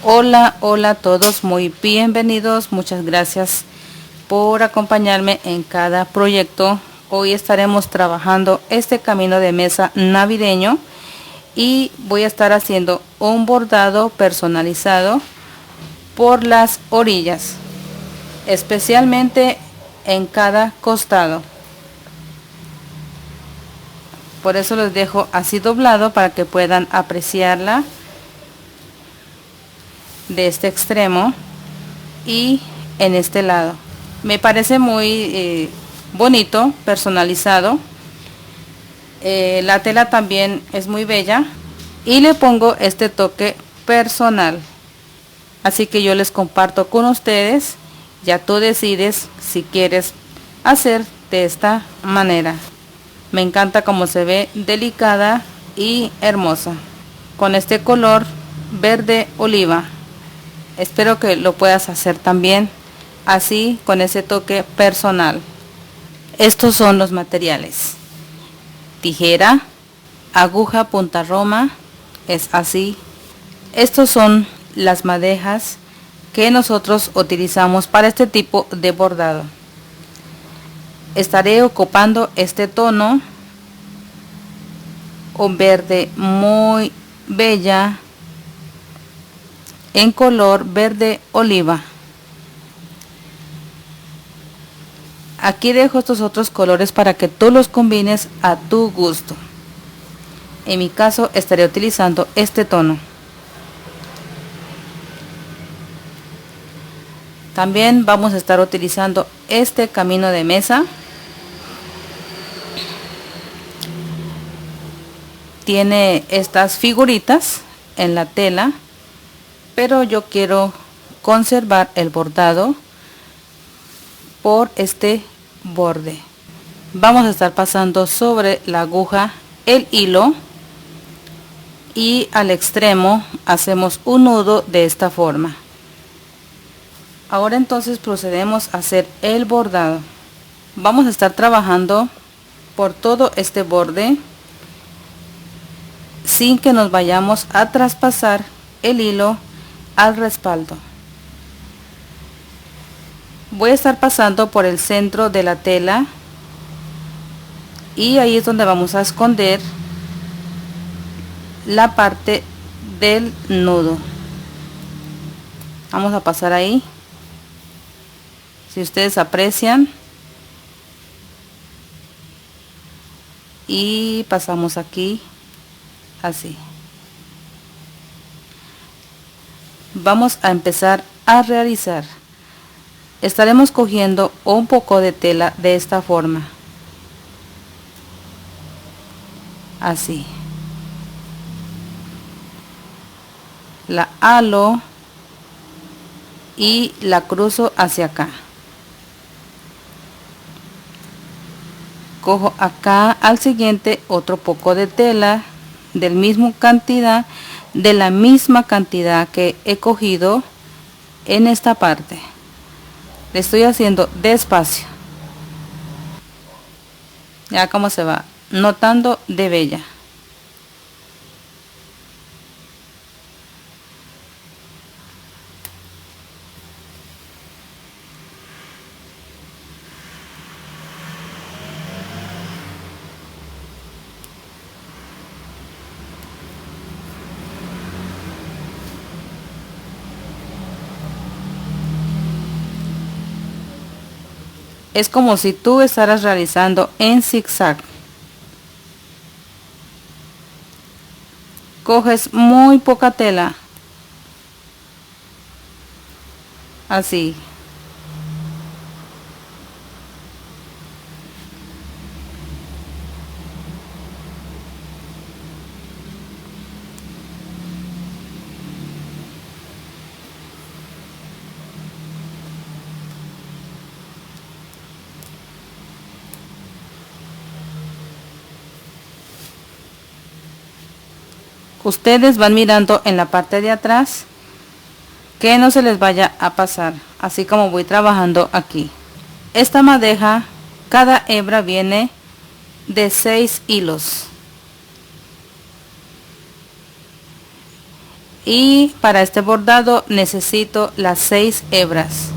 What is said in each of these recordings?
Hola a todos, muy bienvenidos, muchas gracias por acompañarme en cada proyecto. Hoy estaremos trabajando este camino de mesa navideño y voy a estar haciendo un bordado personalizado por las orillas, especialmente en cada costado. Por eso les dejo así doblado para que puedan apreciarla de este extremo y en este lado. Me parece muy bonito, personalizado. La tela también es muy bella y le pongo este toque personal. Así que yo les comparto con ustedes. Ya tú decides si quieres hacer de esta manera. Me encanta cómo se ve, delicada y hermosa, con este color verde oliva. Espero que lo puedas hacer también así, con ese toque personal. Estos son los materiales: tijera, aguja punta roma, es así. Estos son las madejas que nosotros utilizamos para este tipo de bordado. Estaré ocupando este tono, un verde muy bella, en color verde oliva. Aquí dejo estos otros colores para que tú los combines a tu gusto. En mi caso estaré utilizando este tono. También vamos a estar utilizando este camino de mesa. Tiene estas figuritas en la tela, pero yo quiero conservar el bordado por este borde. Vamos a estar pasando sobre la aguja el hilo y al extremo hacemos un nudo de esta forma. Ahora entonces procedemos a hacer el bordado. Vamos a estar trabajando por todo este borde sin que nos vayamos a traspasar el hilo al respaldo. Voy a estar pasando por el centro de la tela y ahí es donde vamos a esconder la parte del nudo. Vamos a pasar ahí, si ustedes aprecian, y pasamos aquí así. Vamos a empezar a realizar. Estaremos cogiendo un poco de tela de esta forma, así. La halo y la cruzo hacia acá. Cojo acá al siguiente otro poco de tela del mismo cantidad, de la misma cantidad que he cogido en esta parte. Le estoy haciendo despacio. Ya como se va notando de bella. Es como si tú estaras realizando en zigzag. Coges muy poca tela, así. Ustedes van mirando en la parte de atrás que no se les vaya a pasar, así como voy trabajando aquí. Esta madeja, cada hebra viene de 6 hilos. y para este bordado necesito las 6 hebras.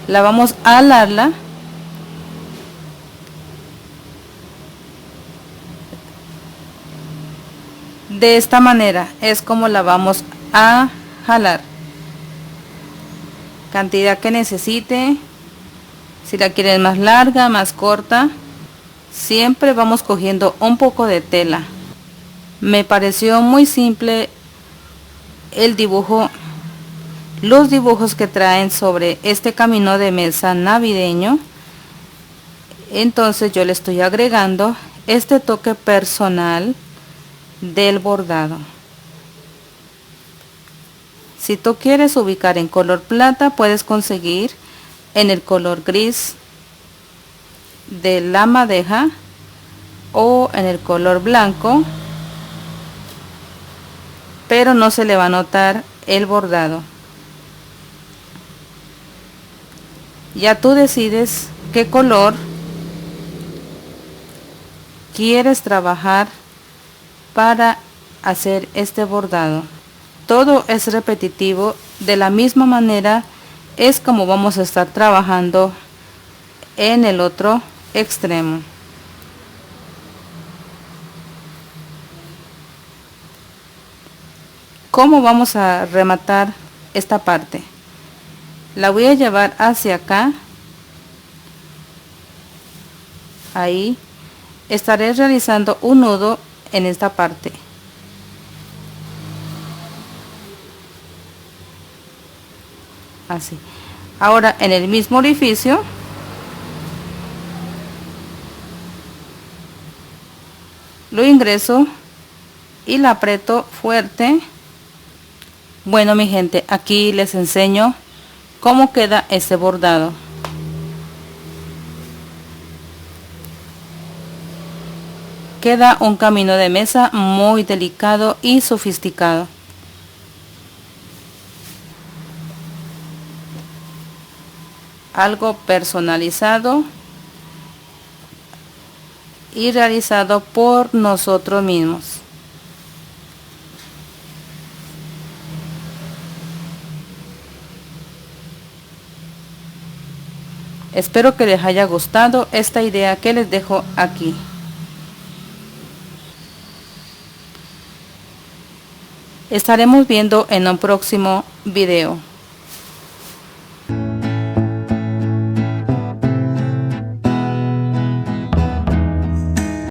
La vamos a alarla de esta manera, es como la vamos a jalar, cantidad que necesite. Si la quieren más larga, más corta, siempre vamos cogiendo un poco de tela. Me pareció muy simple el dibujo, los dibujos que traen sobre este camino de mesa navideño. Entonces yo le estoy agregando este toque personal del bordado. Si tú quieres ubicar en color plata, puedes conseguir en el color gris de la madeja o en el color blanco, pero no se le va a notar el bordado. Ya tú decides qué color quieres trabajar para hacer este bordado. Todo es repetitivo, de la misma manera es como vamos a estar trabajando en el otro extremo. ¿Cómo vamos a rematar esta parte? La voy a llevar hacia acá. Ahí estaré realizando un nudo en esta parte. Así. Ahora en el mismo orificio lo ingreso y la aprieto fuerte. Bueno, mi gente, aquí les enseño cómo queda este bordado. Queda un camino de mesa muy delicado y sofisticado. Algo personalizado y realizado por nosotros mismos. Espero que les haya gustado esta idea que les dejo aquí. Estaremos viendo en un próximo video.